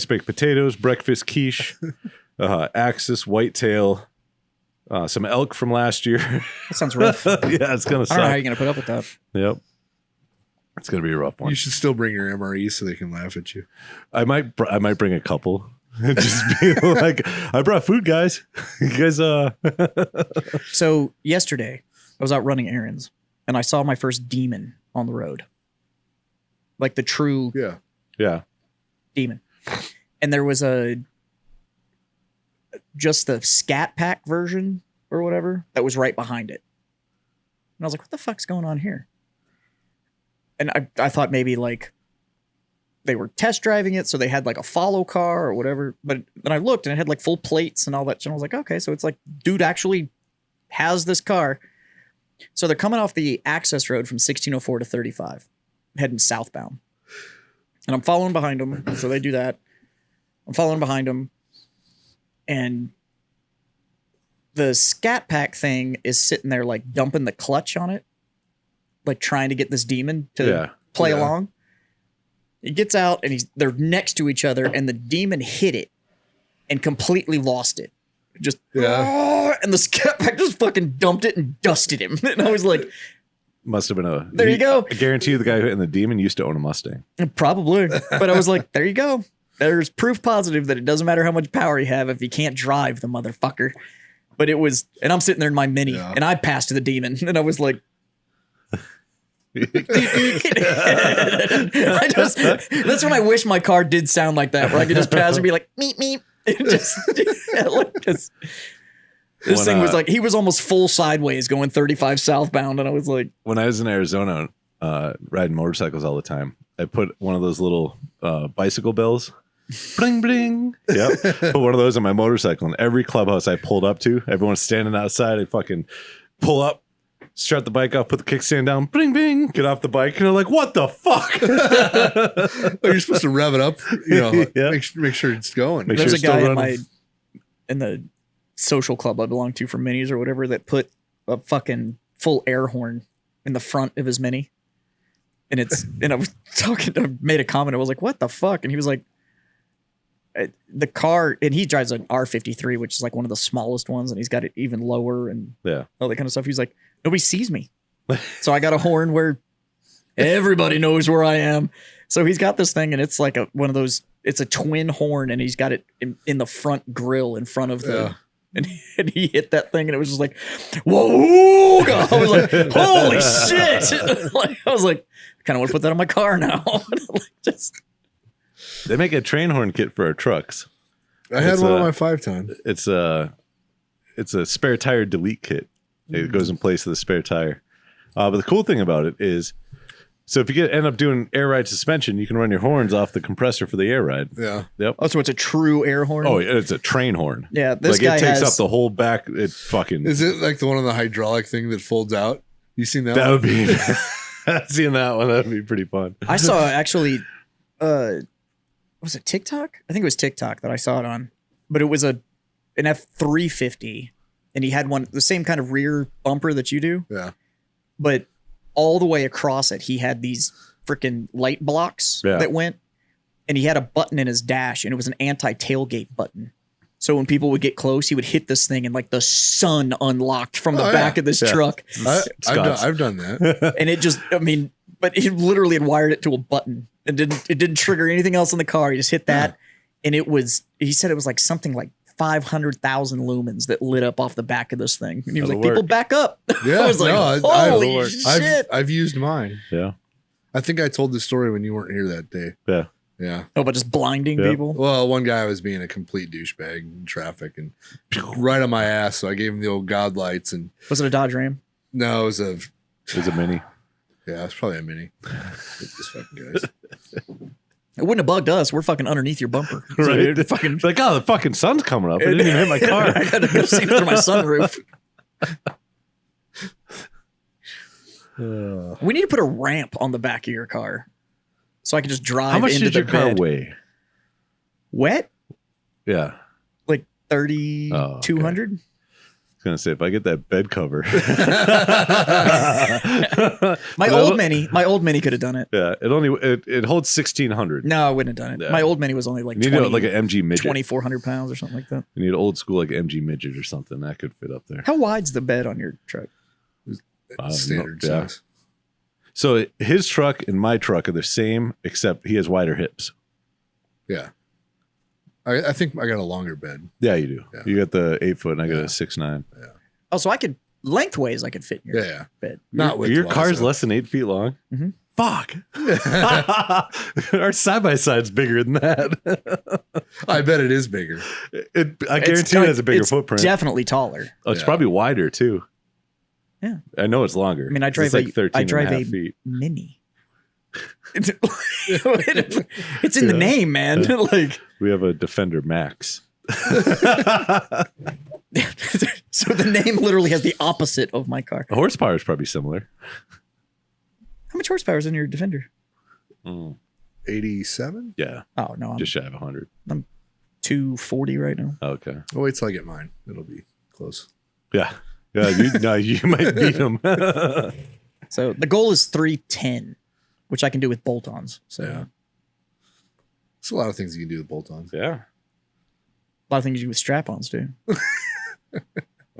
baked potatoes, breakfast quiche, Axis whitetail. Some elk from last year. That sounds rough. Yeah, it's gonna suck. I don't know how you're gonna put up with that. Yep, it's gonna be a rough one. You should still bring your MRE so they can laugh at you. I might bring a couple. Just be like, I brought food, guys. You guys. So yesterday, I was out running errands, and I saw my first demon on the road, like the true Yeah. demon, and there was just the Scat Pack version or whatever that was right behind it. And I was like, what the fuck's going on here? And I thought maybe like they were test driving it, so they had like a follow car or whatever. But then I looked and it had like full plates and all that. And I was like, okay, so it's like dude actually has this car. So they're coming off the access road from 1604 to 35, heading southbound. And I'm following behind them. So they do that. I'm following behind them. And the Scat Pack thing is sitting there like dumping the clutch on it, like trying to get this demon to play along. He gets out and they're next to each other, and the demon hit it and completely lost it. Just and the Scat Pack just fucking dumped it and dusted him. And I was like, must have been there you go. I guarantee you the guy hitting the demon used to own a Mustang. Probably. But I was like, there you go. There's proof positive that it doesn't matter how much power you have if you can't drive the motherfucker. But it was, and I'm sitting there in my Mini, and I passed the demon, and I was like, that's when I wish my car did sound like that, where I could just pass and be like, meep, meep. This thing was like, he was almost full sideways going 35 southbound, and I was like. When I was in Arizona riding motorcycles all the time, I put one of those little bicycle bells. Bling, bling. Yep. Put one of those on my motorcycle, and every clubhouse I pulled up to, everyone's standing outside. I fucking pull up, start the bike off, put the kickstand down, bing, bing, get off the bike. And they're like, what the fuck? You're supposed to rev it up, make sure it's going. There's a guy in the social club I belong to for minis or whatever that put a fucking full air horn in the front of his mini. And I was I made a comment. I was like, what the fuck? And he was like, the car, and he drives an R53, which is like one of the smallest ones, and he's got it even lower and all that kind of stuff. He's like, nobody sees me. So I got a horn where everybody knows where I am. So he's got this thing, and it's like one of those, it's a twin horn, and he's got it in the front grill in front of the, and he hit that thing, and it was just like, whoa! I was like, holy shit! I was like, I kind of want to put that on my car now. They make a train horn kit for our trucks. I had one on my 5-ton. It's a spare tire delete kit. It goes in place of the spare tire. But the cool thing about it is, so if you end up doing air ride suspension, you can run your horns off the compressor for the air ride. Yeah. Yep. Oh, so it's a true air horn? Oh, it's a train horn. Yeah, this guy it takes up the whole back. It fucking. Is it like the one on the hydraulic thing that folds out? You seen that? That would be. Seeing that one, that'd be pretty fun. I saw actually. Was it TikTok? I think it was TikTok that I saw it on, but it was an F350, and he had the same kind of rear bumper that you do. Yeah. But all the way across it, he had these freaking light blocks that went, and he had a button in his dash, and it was an anti-tailgate button. So when people would get close, he would hit this thing, and like the sun unlocked from the back of this truck. I've done that. And it just, but he literally had wired it to a button. It didn't trigger anything else in the car. He just hit that, and he said it was like something like 500,000 lumens that lit up off the back of this thing. And he was like, people back up. Yeah, I was like, holy shit. I've used mine. Yeah. I think I told this story when you weren't here that day. Yeah. Yeah. Oh, but just blinding people? Well, one guy was being a complete douchebag in traffic and right on my ass. So I gave him the old God lights. And was it a Dodge Ram? No, it was a Mini. Yeah, it's probably a Mini. This fucking guys. It wouldn't have bugged us. We're fucking underneath your bumper. Right. So fucking, it's like, oh, the fucking sun's coming up. It didn't even hit my car. I got to go see it through my sunroof. We need to put a ramp on the back of your car so I can just drive. How much into did your car weigh? Wet? Yeah. Like 3,200? I was gonna say, if I get that bed cover. my old Mini could have done it. Yeah, it holds 1,600. No, I wouldn't have done it. Yeah. My old Mini was only like you 20, need like an MG midget, 2,400 pounds or something like that. You need an old school like MG midget or something that could fit up there. How wide's the bed on your truck? Standard yeah. size. So his truck and my truck are the same, except he has wider hips. Yeah. I think I got a longer bed. Yeah, you do. Yeah. You got the 8-foot, and I got a 6'9". Yeah. Oh, so I could lengthways I could fit in your bed. Not your car's less than 8 feet long. Mm-hmm. Fuck. Our side by side's bigger than that. I bet it is bigger. I guarantee it has a bigger footprint. Definitely taller. Oh, it's probably wider too. Yeah, I know it's longer. I mean, I drive like 13 feet. Mini. It's in the name, man. Like we have a Defender Max. So the name literally has the opposite of my car. The horsepower is probably similar. How much horsepower is in your Defender? 87? Yeah. Oh no, I'm just shy of 100. I'm 240 right now. Okay. I'll wait till I get mine. It'll be close. Yeah. Yeah. You might beat him. So the goal is 310, which I can do with bolt-ons. So yeah. There's a lot of things you can do with bolt-ons. Yeah. A lot of things you do with strap-ons too.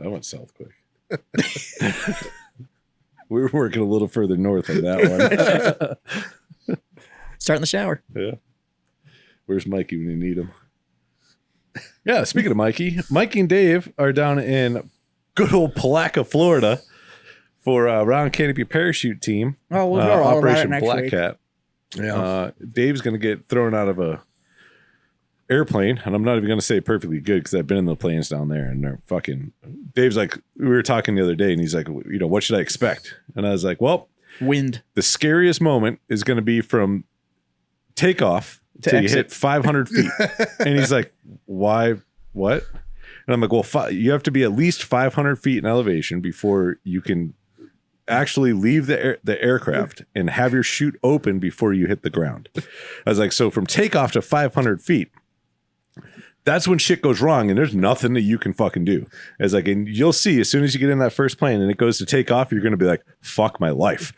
I went south quick. We were working a little further north on that one. Start in the shower. Yeah. Where's Mikey when you need him? Yeah, speaking of Mikey and Dave are down in good old Palaca, Florida for Round Canopy Parachute Team. Oh, we'll go all Operation about it next Black week. Cat. Yeah. Dave's going to get thrown out of a airplane, and I'm not even going to say perfectly good because I've been in the planes down there, and they're fucking. Dave's like, we were talking the other day, and he's like, what should I expect? And I was like, well, wind. The scariest moment is going to be from takeoff till you hit 500 feet. And he's like, why? What? And I'm like, well, you have to be at least 500 feet in elevation before you can actually leave the aircraft and have your chute open before you hit the ground. I was like, so from takeoff to 500 feet, that's when shit goes wrong, and there's nothing that you can fucking do. It's like, and you'll see as soon as you get in that first plane and it goes to take off, you're going to be like, fuck my life.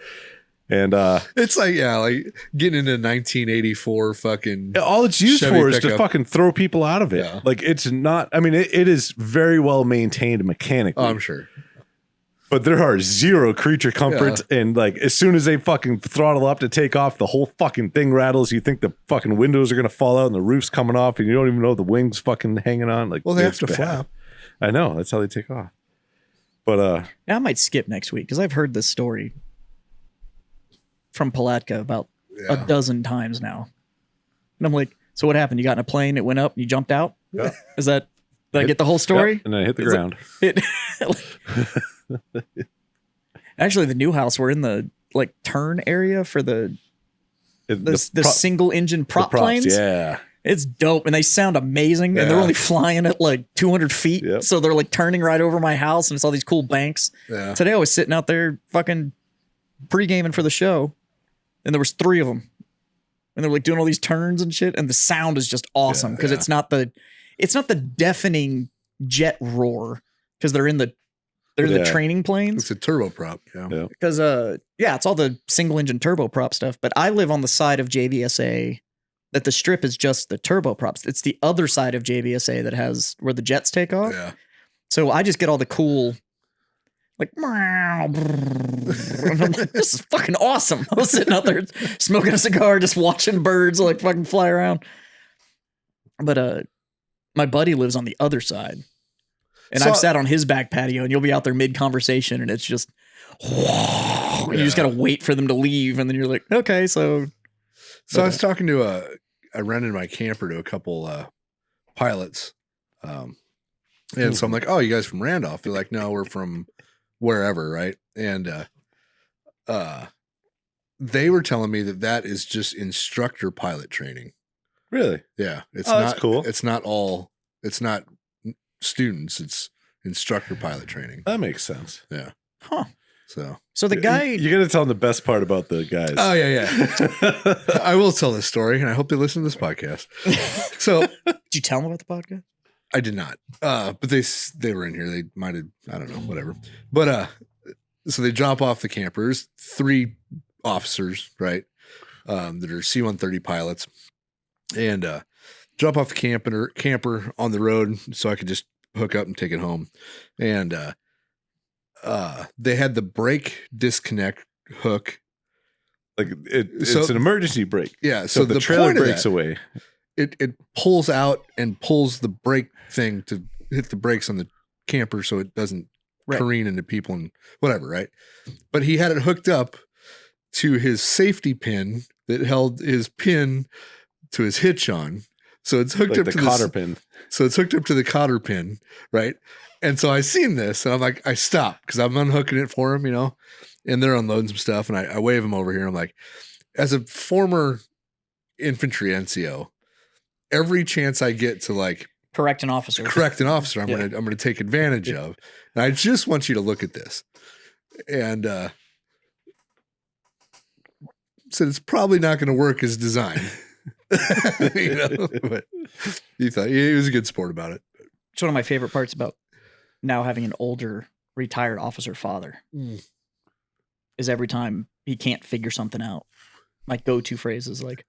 And it's like, yeah, like getting into 1984 fucking. All it's used Chevy for is to pickup. fucking throw people out of it. Yeah. Like, it's not, I mean, it is very well maintained mechanically. Oh, I'm sure. But there are zero creature comforts, and like as soon as they fucking throttle up to take off, the whole fucking thing rattles. You think the fucking windows are gonna fall out and the roof's coming off, and you don't even know the wings fucking hanging on. Like, Well, they have it's to bad. flap. I know, that's how they take off. But Yeah, I might skip next week because I've heard this story from Palatka about a dozen times now. And I'm like, so what happened? You got in a plane, it went up, and you jumped out? Yeah. Is that, did I get the whole story? Yep, and then I hit the ground. Actually, the new house, we're in the like turn area for the single engine prop props, planes. yeah. It's dope, and they sound amazing, and they're only flying at like 200 feet, so they're like turning right over my house, and it's all these cool banks. Yeah. Today I was sitting out there fucking pre-gaming for the show, and there was 3 of them, and they're like doing all these turns and shit, and the sound is just awesome because it's not the deafening jet roar because they're in the training planes. It's a turboprop. Yeah. Because it's all the single engine turboprop stuff. But I live on the side of JBSA that the strip is just the turboprops. It's the other side of JBSA that has where the jets take off. Yeah. So I just get all the cool, like, and I'm like, this is fucking awesome. I was sitting out there smoking a cigar, just watching birds like fucking fly around. But my buddy lives on the other side. And I've sat on his back patio, and you'll be out there mid-conversation, and it's just, and you just got to wait for them to leave, and then you're like, okay, so. So I was talking to I rented my camper to a couple pilots, and so I'm like, oh, you guys from Randolph? They're like, no, we're from wherever, right? And they were telling me that is just instructor pilot training. Really? Yeah, it's that's not cool. It's not students, it's instructor pilot training. That makes sense. Yeah. Huh. So the guy. You got to tell them the best part about the guys. Oh yeah. I will tell this story, and I hope they listen to this podcast. So Did you tell them about the podcast? I did not. But they were in here. They might have, I don't know, whatever. But so they drop off the campers, 3 officers, right? That are C-130 pilots, and drop off the camper on the road so I could just hook up and take it home. And they had the brake disconnect hook. Like it's an emergency brake. Yeah. So the trailer breaks away. It pulls out and pulls the brake thing to hit the brakes on the camper so it doesn't careen into people and whatever, right? But he had it hooked up to his safety pin that held his pin to his hitch on. So it's hooked up the to cotter pin. So it's hooked up to the cotter pin, right? And so I seen this, and I'm like, I stopped because I'm unhooking it for him, and they're unloading some stuff, and I wave him over here. I'm like, as a former infantry NCO, every chance I get to like Correct an officer, I'm gonna take advantage of. And I just want you to look at this, and said it's probably not going to work as designed. But he thought he was a good sport about it. It's one of my favorite parts about now having an older retired officer father is every time he can't figure something out. My go-to phrase is like,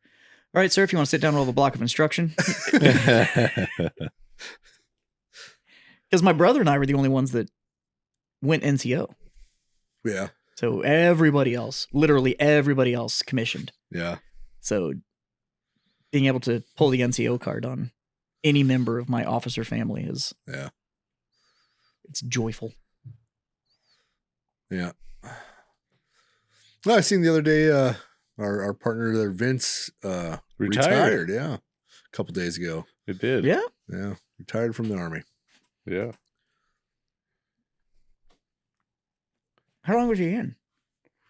all right, sir, if you want to sit down with a block of instruction. Because my brother and I were the only ones that went NCO. Yeah. So everybody else, literally everybody else commissioned. Yeah. So being able to pull the NCO card on any member of my officer family is it's joyful. Yeah. Well, I seen the other day our partner there, Vince, retired. Yeah. A couple days ago. It did. Yeah. Yeah. Retired from the Army. Yeah. How long was he in?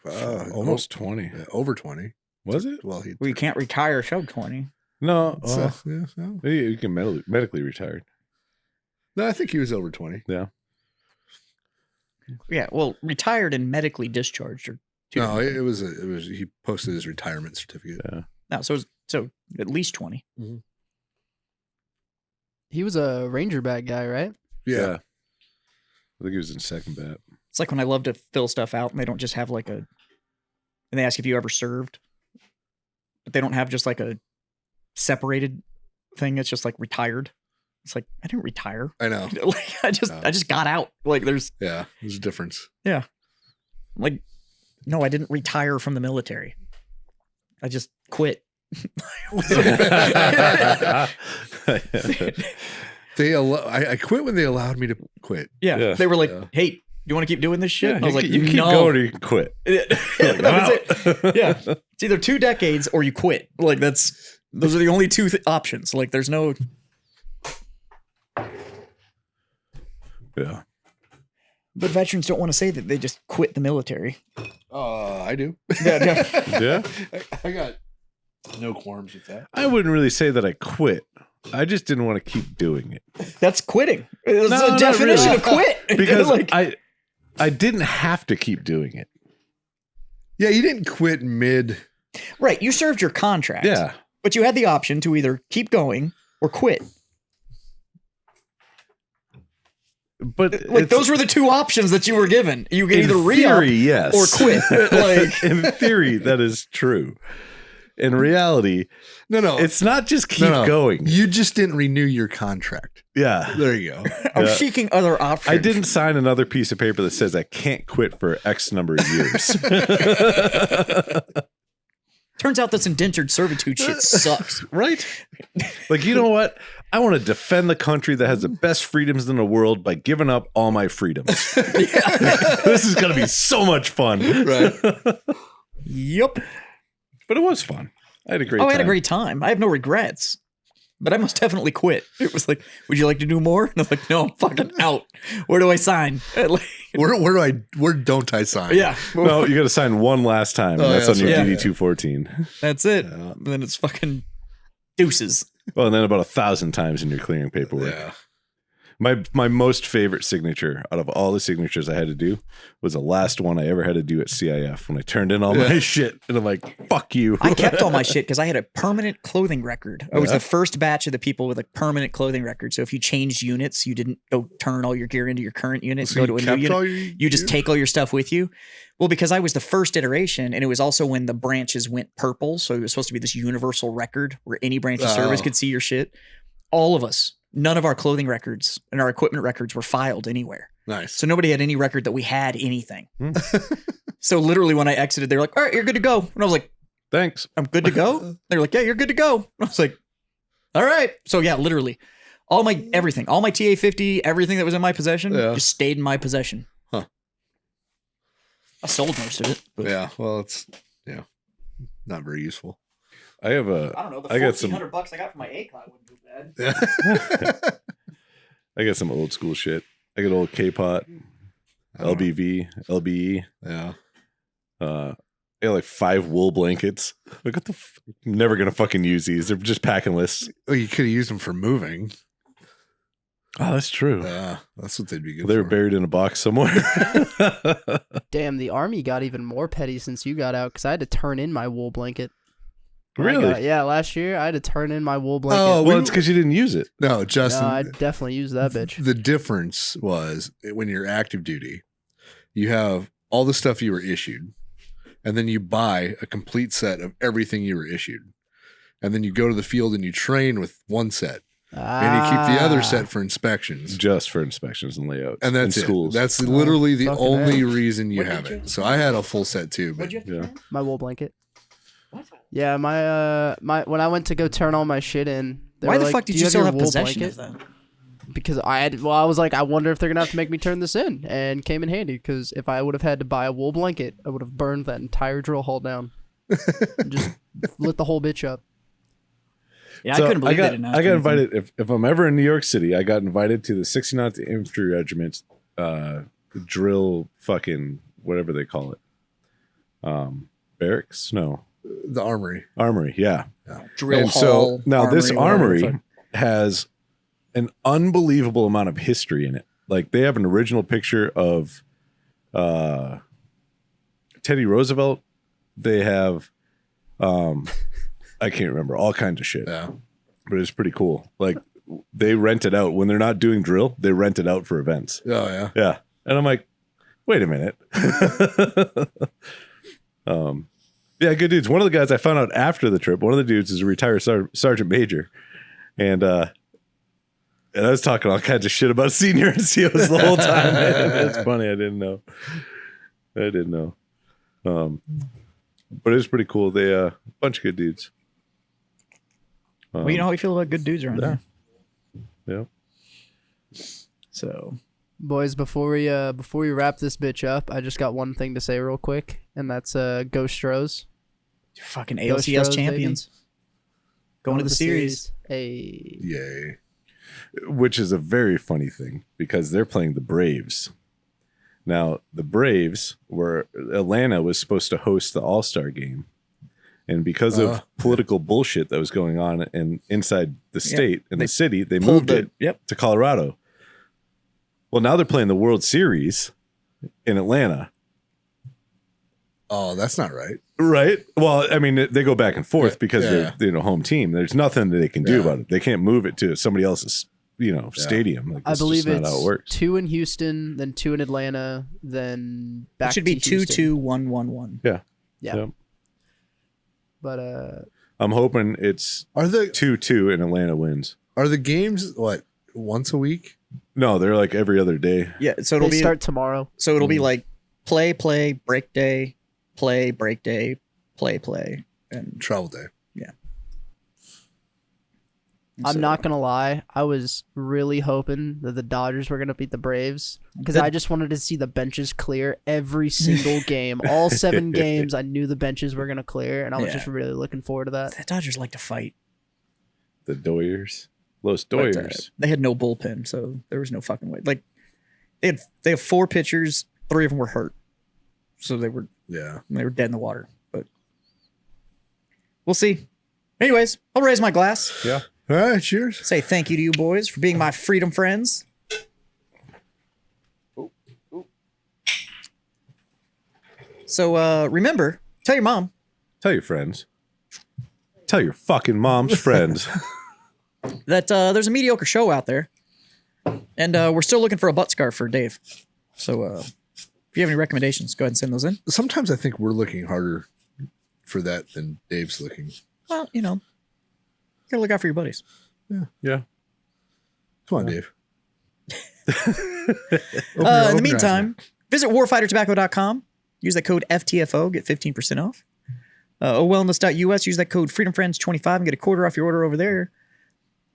Almost 20. Over 20. Was it? Well, You can't retire sub 20. No. no, You can medically retired. I think he was over 20. Yeah. Yeah, well, retired and medically discharged are two. No, different it was he posted his retirement certificate. Yeah. No, so at least 20. He was a Rangerback guy, right? Yeah. I think he was in second bat. It's like when I love to fill stuff out and they don't just have like and they ask if you ever served, but they don't have just like a separated thing. It's just like retired. It's like, I didn't retire. I know. Like I just got out. Like there's a difference. Yeah. Like, no, I didn't retire from the military. I just quit. I quit when they allowed me to quit. Yeah. They were like, hey, you want to keep doing this shit? I was like, you keep no. going or you can quit. That was it. Yeah. It's either 2 decades or you quit. Like those are the only two options. Like there's no. Yeah. But veterans don't want to say that they just quit the military. I do. Yeah. I got no qualms with that. I wouldn't really say that I quit. I just didn't want to keep doing it. That's quitting. It's No, a definition really. of quit. Because like, I didn't have to keep doing it. Yeah, you didn't quit mid. right, you served your contract. Yeah. But you had the option to either keep going or quit. But Like those were the two options that you were given. You can in either re-up theory, yes, or quit. Like in theory, that is true. In reality, No. it's not just keep going. You just didn't renew your contract. Yeah. There you go. I'm seeking other options. I didn't sign another piece of paper that says I can't quit for X number of years. Turns out this indentured servitude shit sucks. Right? Like, you know what? I want to defend the country that has the best freedoms in the world by giving up all my freedoms. This is going to be so much fun. Right. Yep. But it was fun. I had a great time. I had a great time. I have no regrets. But I must definitely quit. It was like, would you like to do more? And I'm like, no, I'm fucking out. Where do I sign? Like, Where don't I sign? yeah. No, you got to sign one last time. And that's on your right. DD-214. That's it. And then it's fucking deuces. Well, and then about 1,000 times in your clearing paperwork. Yeah. My most favorite signature out of all the signatures I had to do was the last one I ever had to do at CIF when I turned in all my shit. And I'm like, fuck you. I kept all my shit because I had a permanent clothing record. I was the first batch of the people with a permanent clothing record. So if you changed units, you didn't go turn all your gear into your current unit and go to a new unit. You just take all your stuff with you. Well, because I was the first iteration, and it was also when the branches went purple. So it was supposed to be this universal record where any branch of service could see your shit. All of us. None of our clothing records and our equipment records were filed anywhere. Nice. So nobody had any record that we had anything. So literally when I exited, they were like, all right, you're good to go. And I was like, Thanks. I'm good to go. They were like, yeah, you're good to go. And I was like, all right. So yeah, literally all my TA-50, everything that was in my possession just stayed in my possession. Huh. I sold most of it. But Yeah. Well, it's not very useful. I have I don't know. The I got some $1,400 I got for my A-Cloud wouldn't do bad. Yeah. I got some old school shit. I got old K-Pot, LBV, LBE. Yeah. I got like 5 wool blankets. Like, what the I'm never gonna fucking use these. They're just packing lists. Well, you could have used them for moving. Oh, that's true. Yeah. That's what they'd be good They were for. buried in a box somewhere. Damn, the army got even more petty since you got out because I had to turn in my wool blanket. Really? Yeah, last year I had to turn in my wool blanket. Oh, Well, it's because you didn't use it. No, Justin. No, I definitely used that bitch. The difference was when you're active duty, you have all the stuff you were issued, and then you buy a complete set of everything you were issued. And then you go to the field and you train with one set. And you keep the other set for inspections. Just for inspections and layouts. And that's in it. schools. That's literally the fucking only hell. reason you What have did you- it. So I had a full set too. But What'd you have to Yeah. turn? My wool blanket. What? Yeah, my when I went to go turn all my shit in. they Why were the like, fuck did "Do you still your have wool possession blanket?" of that? Because I was like, I wonder if they're gonna have to make me turn this in, and came in handy because if I would have had to buy a wool blanket, I would have burned that entire drill hall down, and just lit the whole bitch up. Yeah, So I couldn't believe I they got, didn't ask I got anything. invited. If I'm ever in New York City, I got invited to the 69th Infantry Regiment's drill fucking whatever they call it. Barracks? No. the armory. Armory, yeah. Drill And hall. so now this whatever the armory fuck. has an unbelievable amount of history in it. Like they have an original picture of Teddy Roosevelt. They have, I can't remember, all kinds of shit. Yeah. But it's pretty cool. Like they rent it out when they're not doing drill. They rent it out for events. Oh yeah. Yeah, and I'm like, wait a minute. Yeah, good dudes. One of the guys I found out after the trip, one of the dudes is a retired sergeant major, and I was talking all kinds of shit about senior NCOs the whole time. It's funny. I didn't know. But it was pretty cool. They a bunch of good dudes. Well, you know how we feel about good dudes around here. Yeah. So, Boys, before we wrap this bitch up, I just got one thing to say real quick, and that's Go Stros. fucking Go ALCS Stros, champions. Going to the series. Hey. Yay. Which is a very funny thing because they're playing the Braves. Now, the Braves Atlanta was supposed to host the All-Star game. And because of political bullshit that was going on inside the state and the city, they moved it to Colorado. Well, now they're playing the World Series in Atlanta. Oh, that's not right. Right. Well, I mean, they go back and forth because they're home team. There's nothing that they can do about it. They can't move it to somebody else's, stadium. Like, I believe not how it works. 2 in Houston, then 2 in Atlanta, then back It should be to Houston. 2-2-1-1-1. Yeah. Yeah. But I'm hoping it's 2-2 and Atlanta wins. Are the games once a week? No, they're like every other day. Yeah, so it'll they be start tomorrow. So it'll be like play, break day, play, break day, play, and Travel day. yeah. I'm not gonna lie, I was really hoping that the Dodgers were gonna beat the Braves because I just wanted to see the benches clear every single game, all 7 games. I knew the benches were gonna clear, and I was just really looking forward to that. The Dodgers like to fight. The Doyers. Los But, Doyers. they had no bullpen, so there was no fucking way. Like they have 4 pitchers, 3 of them were hurt, so they were dead in the water. But we'll see. Anyways, I'll raise my glass. Yeah. All right, cheers. Say thank you to you boys for being my freedom friends. So remember, tell your mom. Tell your friends. Tell your fucking mom's friends. That there's a mediocre show out there, and we're still looking for a butt scarf for Dave. So if you have any recommendations, go ahead and send those in. Sometimes I think we're looking harder for that than Dave's looking. Well, you gotta look out for your buddies. Yeah. Come on, Dave. In the meantime, visit warfightertobacco.com. Use that code FTFO, get 15% off. Wellness.us, use that code FreedomFriends25 and get a quarter off your order over there.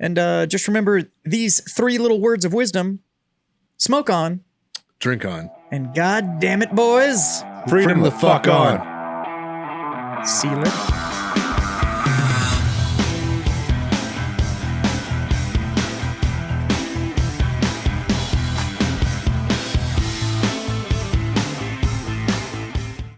And just remember these 3 little words of wisdom: smoke on, Drink on. and God damn it, boys, Freedom the fuck on. see you later.